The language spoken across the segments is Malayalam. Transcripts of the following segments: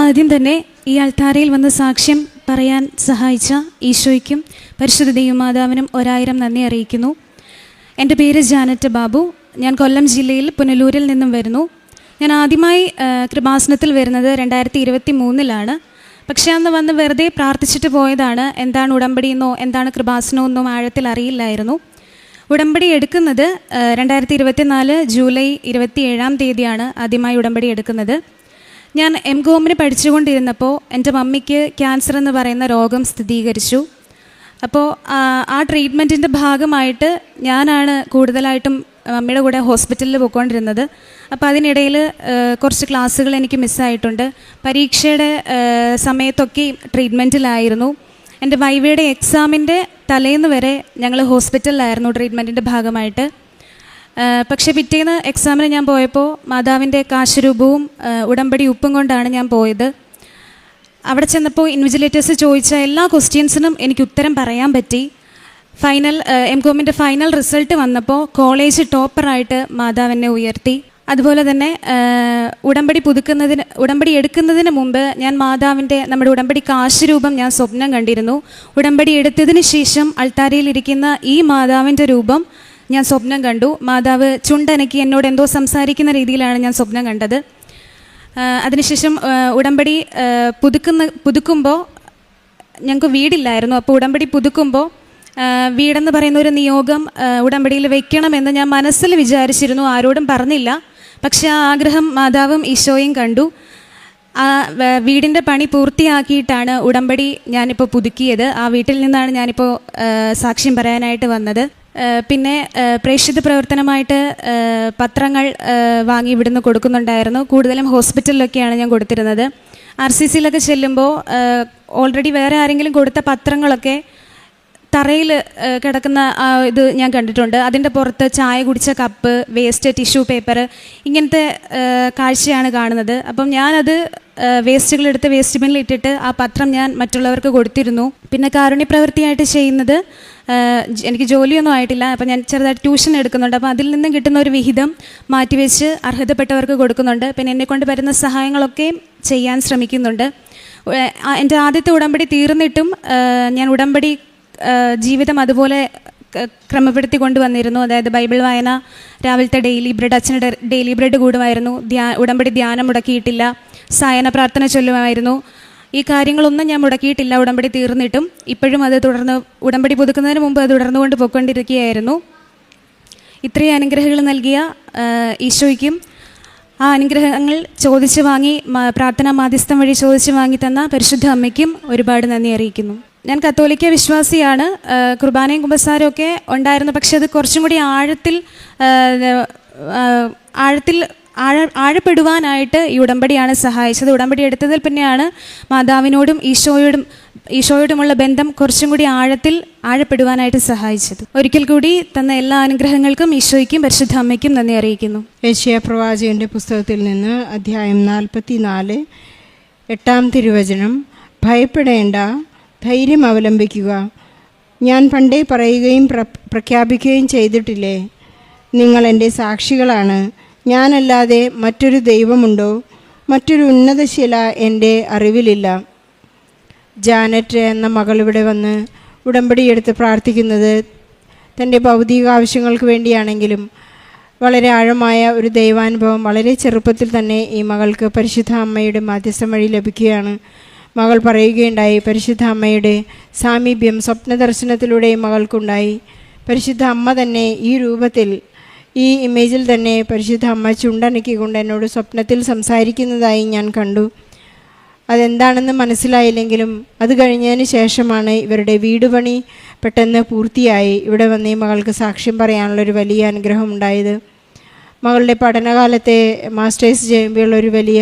ആദ്യം തന്നെ ഈ അൾത്താരയിൽ വന്ന് സാക്ഷ്യം പറയാൻ സഹായിച്ച ഈശോയ്ക്കും പരിശുദ്ധ ദൈവമാതാവിനും 1000 നന്ദി അറിയിക്കുന്നു. എൻ്റെ പേര് ജാനറ്റ് ബാബു. ഞാൻ കൊല്ലം ജില്ലയിൽ പുനലൂരിൽ നിന്നും വരുന്നു. ഞാൻ ആദ്യമായി കൃപാസനത്തിൽ വരുന്നത് 2023 പക്ഷേ അന്ന് വന്ന് വെറുതെ പ്രാർത്ഥിച്ചിട്ട് പോയതാണ്. എന്താണ് ഉടമ്പടി എന്നോ എന്താണ് കൃപാസനമെന്നോ ആഴത്തിൽ അറിയില്ലായിരുന്നു. ഉടമ്പടി എടുക്കുന്നത് 2024 ജൂലൈ 27 ആദ്യമായി ഉടമ്പടി എടുക്കുന്നത്. ഞാൻ MCOM പഠിച്ചുകൊണ്ടിരുന്നപ്പോൾ എൻ്റെ മമ്മിക്ക് ക്യാൻസർ എന്ന് പറയുന്ന രോഗം സ്ഥിരീകരിച്ചു. അപ്പോൾ ആ ട്രീറ്റ്മെൻറ്റിൻ്റെ ഭാഗമായിട്ട് ഞാനാണ് കൂടുതലായിട്ടും മമ്മിയുടെ കൂടെ ഹോസ്പിറ്റലിൽ പോയിക്കൊണ്ടിരുന്നത്. അപ്പോൾ അതിനിടയിൽ കുറച്ച് ക്ലാസ്സുകൾ എനിക്ക് മിസ്സായിട്ടുണ്ട്. പരീക്ഷയുടെ സമയത്തൊക്കെ ട്രീറ്റ്മെൻറ്റിലായിരുന്നു. എൻ്റെ വൈവയുടെ എക്സാമിൻ്റെ തലേന്ന് വരെ ഞങ്ങൾ ഹോസ്പിറ്റലിലായിരുന്നു ട്രീറ്റ്മെൻറ്റിൻ്റെ ഭാഗമായിട്ട്. പക്ഷേ പിറ്റേന്ന് എക്സാമിന് ഞാൻ പോയപ്പോൾ മാതാവിൻ്റെ കാശരൂപവും ഉടമ്പടി ഉപ്പും കൊണ്ടാണ് ഞാൻ പോയത്. അവിടെ ചെന്നപ്പോൾ ഇൻവിജിലേറ്റേഴ്സ് ചോദിച്ച എല്ലാ ക്വസ്റ്റ്യൻസിനും എനിക്ക് ഉത്തരം പറയാൻ പറ്റി. MCOM ഫൈനൽ റിസൾട്ട് വന്നപ്പോൾ കോളേജ് ടോപ്പറായിട്ട് മാതാവിനെ ഉയർത്തി. അതുപോലെ തന്നെ ഉടമ്പടി എടുക്കുന്നതിന് മുമ്പ് ഞാൻ നമ്മുടെ ഉടമ്പടി കാശരൂപം ഞാൻ സ്വപ്നം കണ്ടിരുന്നു. ഉടമ്പടി എടുത്തതിന് ശേഷം അൾത്താരയിലിരിക്കുന്ന ഈ മാതാവിൻ്റെ രൂപം ഞാൻ സ്വപ്നം കണ്ടു. മാതാവ് ചുണ്ടനക്കി എന്നോട് എന്തോ സംസാരിക്കുന്ന രീതിയിലാണ് ഞാൻ സ്വപ്നം കണ്ടത്. അതിനുശേഷം ഉടമ്പടി പുതുക്കുമ്പോൾ ഞങ്ങൾക്ക് വീടില്ലായിരുന്നു. അപ്പോൾ ഉടമ്പടി പുതുക്കുമ്പോൾ വീടെന്ന് പറയുന്ന ഒരു നിയോഗം ഉടമ്പടിയിൽ വെക്കണമെന്ന് ഞാൻ മനസ്സിൽ വിചാരിച്ചിരുന്നു. ആരോടും പറഞ്ഞില്ല. പക്ഷേ ആ ആഗ്രഹം മാതാവും ഈശോയും കണ്ടു. ആ വീടിൻ്റെ പണി പൂർത്തിയാക്കിയിട്ടാണ് ഉടമ്പടി ഞാനിപ്പോൾ പുതുക്കിയത്. ആ വീട്ടിൽ നിന്നാണ് ഞാനിപ്പോൾ സാക്ഷ്യം പറയാനായിട്ട് വന്നത്. പിന്നെ പ്രേക്ഷിത പ്രവർത്തനമായിട്ട് പത്രങ്ങൾ വാങ്ങി ഇവിടുന്ന് കൊടുക്കുന്നുണ്ടായിരുന്നു. കൂടുതലും ഹോസ്പിറ്റലിലൊക്കെയാണ് ഞാൻ കൊടുത്തിരുന്നത്. RCCയിലൊക്കെ ചെല്ലുമ്പോൾ ഓൾറെഡി വേറെ ആരെങ്കിലും കൊടുത്ത പത്രങ്ങളൊക്കെ തറയിൽ കിടക്കുന്ന ഇത് ഞാൻ കണ്ടിട്ടുണ്ട്. അതിൻ്റെ പുറത്ത് ചായ കുടിച്ച കപ്പ്, വേസ്റ്റ്, ടിഷ്യൂ പേപ്പർ, ഇങ്ങനത്തെ കാഴ്ചയാണ് കാണുന്നത്. അപ്പം ഞാനത് വേസ്റ്റുകളെടുത്ത് വേസ്റ്റ് ബിന്നിൽ ഇട്ടിട്ട് ആ പത്രം ഞാൻ മറ്റുള്ളവർക്ക് കൊടുത്തിരുന്നു. പിന്നെ കാരുണ്യപ്രവൃത്തിയായിട്ട് ചെയ്യുന്നത്, എനിക്ക് ജോലിയൊന്നും ആയിട്ടില്ല. അപ്പം ഞാൻ ചെറുതായിട്ട് ട്യൂഷൻ എടുക്കുന്നുണ്ട്. അപ്പോൾ അതിൽ നിന്നും കിട്ടുന്ന ഒരു വിഹിതം മാറ്റിവെച്ച് അർഹതപ്പെട്ടവർക്ക് കൊടുക്കുന്നുണ്ട്. പിന്നെ എന്നെക്കൊണ്ട് വരുന്ന സഹായങ്ങളൊക്കെ ചെയ്യാൻ ശ്രമിക്കുന്നുണ്ട്. എൻ്റെ ആദ്യത്തെ ഉടമ്പടി തീർന്നിട്ടും ഞാൻ ഉടമ്പടി ജീവിതം അതുപോലെ ക്രമപ്പെടുത്തി കൊണ്ടുവന്നിരുന്നു. അതായത് ബൈബിൾ വായന, രാവിലത്തെ ഡെയിലി ബ്രെഡ്, അച്ഛന് ഡെയിലി ബ്രെഡ് കൂടുമായിരുന്നു. ഉടമ്പടി ധ്യാനം മുടക്കിയിട്ടില്ല. സായന പ്രാർത്ഥന ചൊല്ലുമായിരുന്നു. ഈ കാര്യങ്ങളൊന്നും ഞാൻ മുടക്കിയിട്ടില്ല ഉടമ്പടി തീർന്നിട്ടും. ഇപ്പോഴും അത് തുടർന്ന്, ഉടമ്പടി പുതുക്കുന്നതിന് മുമ്പ് അത് തുടർന്നുകൊണ്ട് പോയിക്കൊണ്ടിരിക്കുകയായിരുന്നു. ഇത്രയും അനുഗ്രഹങ്ങൾ നൽകിയ ഈശോയ്ക്കും ആ അനുഗ്രഹങ്ങൾ ചോദിച്ചു വാങ്ങി പ്രാർത്ഥനാ മാധ്യസ്ഥം വഴി ചോദിച്ചു വാങ്ങി തന്ന പരിശുദ്ധ അമ്മയ്ക്കും ഒരുപാട് നന്ദി അറിയിക്കുന്നു. ഞാൻ കത്തോലിക്ക വിശ്വാസിയാണ്. കുർബാനയും കുമ്പസാരവും ഒക്കെ ഉണ്ടായിരുന്നു. പക്ഷെ അത് കുറച്ചും കൂടി ആഴപ്പെടുവാനായിട്ട് ഈ ഉടമ്പടിയാണ് സഹായിച്ചത്. ഉടമ്പടി എടുത്തതിൽ പിന്നെയാണ് മാതാവിനോടും ഈശോയോടുമുള്ള ബന്ധം കുറച്ചും കൂടി ആഴപ്പെടുവാനായിട്ട് സഹായിച്ചത്. ഒരിക്കൽ കൂടി തന്ന എല്ലാ അനുഗ്രഹങ്ങൾക്കും ഈശോയ്ക്കും പരിശുദ്ധ അമ്മയ്ക്കും നന്ദി അറിയിക്കുന്നു. യെശയ്യാ പ്രവാചകന്റെ പുസ്തകത്തിൽ നിന്ന് അധ്യായം 44 8 തിരുവചനം. ഭയപ്പെടേണ്ട, ധൈര്യം അവലംബിക്കുക. ഞാൻ പണ്ടേ പറയുകയും പ്രഖ്യാപിക്കുകയും ചെയ്തിട്ടില്ലേ? നിങ്ങൾ എൻ്റെ സാക്ഷികളാണ്. ഞാനല്ലാതെ മറ്റൊരു ദൈവമുണ്ടോ? മറ്റൊരു ഉന്നതശില എൻ്റെ അറിവിലില്ല. ജാനറ്റ് എന്ന മകൾ ഇവിടെ വന്ന് ഉടമ്പടിയെടുത്ത് പ്രാർത്ഥിക്കുന്നത് തൻ്റെ ഭൗതിക ആവശ്യങ്ങൾക്ക് വേണ്ടിയാണെങ്കിലും വളരെ ആഴമായ ഒരു ദൈവാനുഭവം വളരെ ചെറുപ്പത്തിൽ തന്നെ ഈ മകൾക്ക് പരിശുദ്ധ അമ്മയുടെ മാധ്യസ്ഥം വഴി ലഭിക്കുകയാണ്. മകൾ പറയുകയുണ്ടായി, പരിശുദ്ധ അമ്മയുടെ സാമീപ്യം സ്വപ്നദർശനത്തിലൂടെ മകൾക്കുണ്ടായി. പരിശുദ്ധ അമ്മ തന്നെ ഈ രൂപത്തിൽ, ഈ ഇമേജിൽ തന്നെ പരിശുദ്ധ അമ്മ ചുണ്ടനക്കിക്കൊണ്ട് എന്നോട് സ്വപ്നത്തിൽ സംസാരിക്കുന്നതായി ഞാൻ കണ്ടു. അതെന്താണെന്ന് മനസ്സിലായില്ലെങ്കിലും അത് കഴിഞ്ഞതിന് ശേഷമാണ് ഇവരുടെ വീട് പണി പെട്ടെന്ന് പൂർത്തിയായി ഇവിടെ വന്ന് ഈ മകൾക്ക് സാക്ഷ്യം പറയാനുള്ളൊരു വലിയ അനുഗ്രഹം ഉണ്ടായത്. മകളുടെ പഠനകാലത്തെ മാസ്റ്റേഴ്സ് ചെയ്യുമ്പോൾ ഒരു വലിയ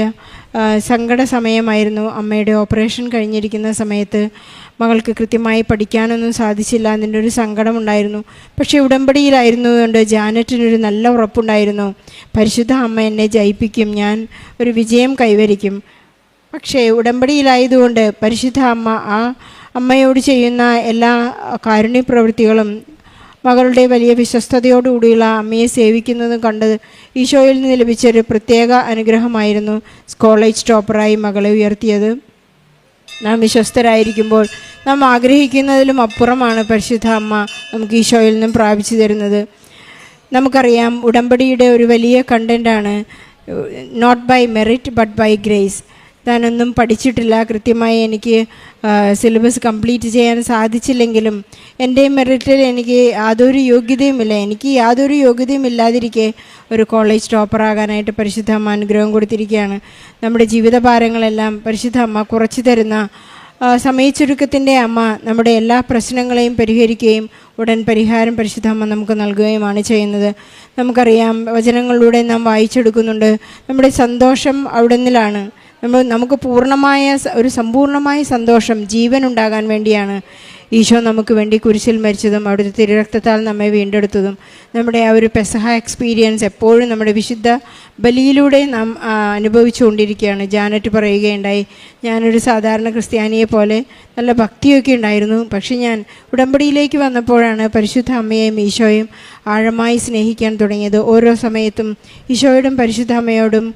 സങ്കട സമയമായിരുന്നു. അമ്മയുടെ ഓപ്പറേഷൻ കഴിഞ്ഞിരിക്കുന്ന സമയത്ത് മകൾക്ക് കൃത്യമായി പഠിക്കാനൊന്നും സാധിച്ചില്ല. അതിൻ്റെ ഒരു സങ്കടമുണ്ടായിരുന്നു. പക്ഷേ ഉടമ്പടിയിലായിരുന്നുകൊണ്ട് ജാനറ്റിനൊരു നല്ല ഉറപ്പുണ്ടായിരുന്നു, പരിശുദ്ധ അമ്മ എന്നെ ജയിപ്പിക്കും, ഞാൻ ഒരു വിജയം കൈവരിക്കും. പക്ഷേ ഉടമ്പടിയിലായതുകൊണ്ട് പരിശുദ്ധ അമ്മ ആ അമ്മയോട് ചെയ്യുന്ന എല്ലാ കാരുണ്യ പ്രവൃത്തികളും മകളുടെ വലിയ വിശ്വസ്തയോടുകൂടിയുള്ള അമ്മയെ സേവിക്കുന്നതും കണ്ടത് ഈശോയിൽ നിന്ന് ലഭിച്ചൊരു പ്രത്യേക അനുഗ്രഹമായിരുന്നു കോളേജ് ടോപ്പറായി മകളെ ഉയർത്തിയത്. നാം വിശ്വസ്തരായിരിക്കുമ്പോൾ നാം ആഗ്രഹിക്കുന്നതിലും അപ്പുറമാണ് പരിശുദ്ധ അമ്മ നമുക്ക് ഈശോയിൽ നിന്നും പ്രാപിച്ചു തരുന്നത്. നമുക്കറിയാം, ഉടമ്പടിയുടെ ഒരു വലിയ കണ്ടൻ്റാണ് not by merit but by grace. താനൊന്നും പഠിച്ചിട്ടില്ല, കൃത്യമായി എനിക്ക് സിലബസ് കംപ്ലീറ്റ് ചെയ്യാൻ സാധിച്ചില്ലെങ്കിലും എൻ്റെ മെറിറ്റിൽ എനിക്ക് യാതൊരു യോഗ്യതയുമില്ല. എനിക്ക് യാതൊരു യോഗ്യതയും ഇല്ലാതിരിക്കെ ഒരു കോളേജ് ടോപ്പറാകാനായിട്ട് പരിശുദ്ധ അമ്മ അനുഗ്രഹം കൊടുത്തിരിക്കുകയാണ്. നമ്മുടെ ജീവിതഭാരങ്ങളെല്ലാം പരിശുദ്ധ അമ്മ കുറച്ചു തരുന്ന സമയച്ചുരുക്കത്തിൻ്റെ അമ്മ നമ്മുടെ എല്ലാ പ്രശ്നങ്ങളെയും പരിഹരിക്കുകയും ഉടൻ പരിഹാരം പരിശുദ്ധ അമ്മ നമുക്ക് നൽകുകയുമാണ് ചെയ്യുന്നത്. നമുക്കറിയാം, വചനങ്ങളിലൂടെ നാം വായിച്ചെടുക്കുന്നുണ്ട്, നമ്മുടെ സന്തോഷം അവിടുന്നിലാണ്. നമുക്ക് പൂർണ്ണമായ ഒരു സമ്പൂർണ്ണമായ സന്തോഷം ജീവൻ ഉണ്ടാകാൻ വേണ്ടിയാണ് ഈശോ നമുക്ക് വേണ്ടി കുരിശിൽ മരിച്ചതും അവിടുത്തെ തിരുരക്തത്താൽ നമ്മെ വീണ്ടെടുത്തതും. നമ്മുടെ ആ ഒരു പെസഹ എക്സ്പീരിയൻസ് എപ്പോഴും നമ്മുടെ വിശുദ്ധ ബലിയിലൂടെ നാം അനുഭവിച്ചുകൊണ്ടിരിക്കുകയാണ്. ജാനറ്റ് പറയുകയുണ്ടായി, ഞാനൊരു സാധാരണ ക്രിസ്ത്യാനിയെ പോലെ നല്ല ഭക്തിയൊക്കെ ഉണ്ടായിരുന്നു, പക്ഷെ ഞാൻ ഉടമ്പടിയിലേക്ക് വന്നപ്പോഴാണ് പരിശുദ്ധ അമ്മയെയും ഈശോയും ആഴമായി സ്നേഹിക്കാൻ തുടങ്ങിയത്. ഓരോ സമയത്തും ഈശോയോടും പരിശുദ്ധ അമ്മയോടും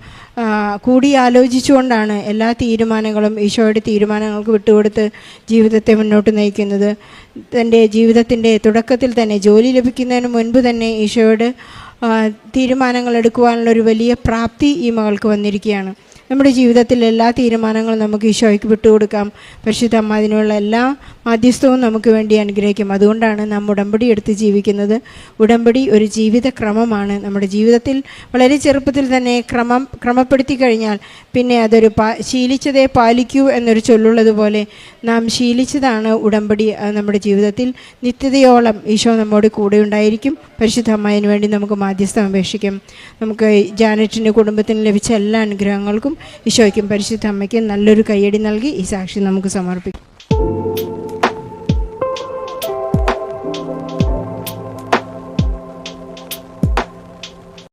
കൂടി ആലോചിച്ചുകൊണ്ടാണ് എല്ലാ തീരുമാനങ്ങളും ഈശോയുടെ തീരുമാനങ്ങൾക്ക് വിട്ടുകൊടുത്ത് ജീവിതത്തെ മുന്നോട്ട് നയിക്കുന്നത്. തൻ്റെ ജീവിതത്തിൻ്റെ തുടക്കത്തിൽ തന്നെ, ജോലി ലഭിക്കുന്നതിന് മുൻപ് തന്നെ ഈശോയോട് തീരുമാനങ്ങൾ എടുക്കുവാനുള്ളൊരു വലിയ പ്രാപ്തി ഈ മകൾക്ക് വന്നിരിക്കുകയാണ്. നമ്മുടെ ജീവിതത്തിൽ എല്ലാ തീരുമാനങ്ങളും നമുക്ക് ഈശോയ്ക്ക് വിട്ടുകൊടുക്കാം. പരിശുദ്ധ അമ്മ അതിനുള്ള എല്ലാ മാധ്യസ്ഥവും നമുക്ക് വേണ്ടി അനുഗ്രഹിക്കും. അതുകൊണ്ടാണ് നാം ഉടമ്പടി എടുത്ത് ജീവിക്കുന്നത്. ഉടമ്പടി ഒരു ജീവിതക്രമമാണ്. നമ്മുടെ ജീവിതത്തിൽ വളരെ ചെറുപ്പത്തിൽ തന്നെ ക്രമപ്പെടുത്തി കഴിഞ്ഞാൽ പിന്നെ അതൊരു ശീലിച്ചതേ പാലിക്കൂ എന്നൊരു ചൊല്ലുള്ളതുപോലെ നാം ശീലിച്ചതാണ് ഉടമ്പടി. നമ്മുടെ ജീവിതത്തിൽ നിത്യതയോളം ഈശോ നമ്മോട് കൂടെ ഉണ്ടായിരിക്കും. പരിശുദ്ധ അമ്മയിന് വേണ്ടി നമുക്ക് മാധ്യസ്ഥം അപേക്ഷിക്കാം. നമുക്ക് ജാനറ്റിൻ്റെ കുടുംബത്തിന് ലഭിച്ച എല്ലാ അനുഗ്രഹങ്ങൾക്കും ഈശോയ്ക്കും പരിശുദ്ധ അമ്മയ്ക്കും നല്ലൊരു കയ്യടി നൽകി ഈ സാക്ഷി നമുക്ക് സമർപ്പിക്കും.